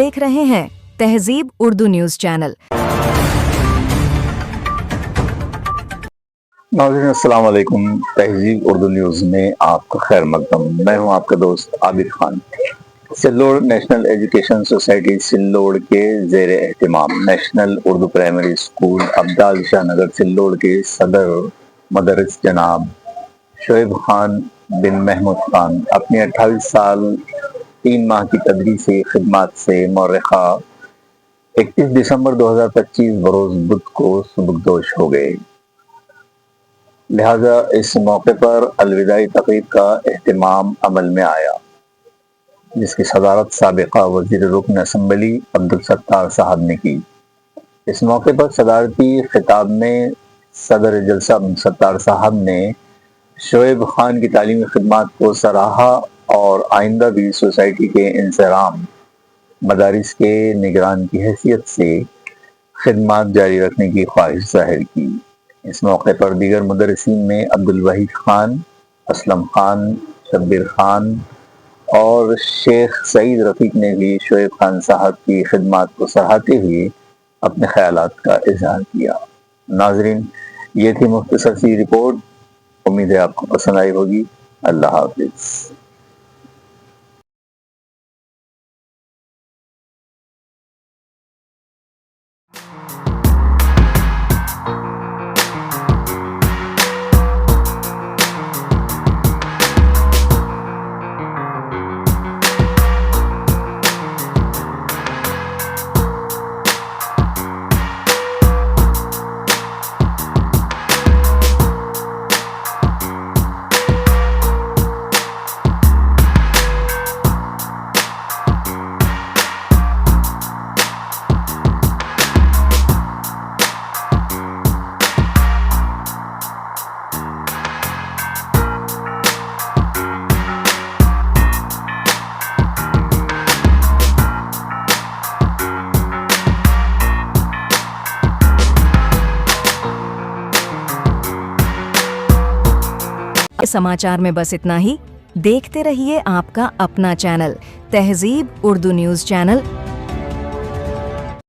देख रहे हैं तहजीब उर्दू न्यूज चैनल। नाज़रीन अस्सलाम वालेकुम। तहजीब उर्दू न्यूज़ में आपका खैर मकदम। मैं हूं आपका दोस्त Abid Khan. Sillod National Education Society Sillod के ज़ेर एहतिमाम National Urdu Primary School Abdal Shah Nagar Sillod के सदर मदरस जनाब शोएब खान बिन महमूद खान अपनी 28 साल 3 माह की तदरीसी खिदमत से मौरखा 31 दिसंबर 2025 बरोज बुध को सुबकदोश हो गए। लिहाजा इस मौके पर अलविदाई तकरीब का एहतमाम अमल में आया, जिसकी सदारत साबिका वज़ीर रुकन असम्बली अब्दुल सत्तार साहब ने की। इस मौके पर सदारती खिताब में सदर जलसा अब्दुल सत्तार साहब ने शोएब खान की तालीमी खिदमत को सराहा और आइंदा भी सोसाइटी के इंसराम मदारिस के निगरान की हैसियत से खिदमत जारी रखने की ख्वाहिश जाहिर की। इस मौके पर दीगर मुदर्रिसीन में अब्दुल वहीद खान, असलम खान, शब्बीर खान और शेख सईद रफीक ने भी शोएब खान साहब की खिदमत को सराहते हुए अपने ख्यालात का इजहार किया। नाजरीन, ये थी मुख्तसर सी रिपोर्ट। उम्मीद है आपको पसंद आई होगी। अल्लाह हाफिज। समाचार में बस इतना ही। देखते रहिए आपका अपना चैनल तहजीब उर्दू न्यूज चैनल।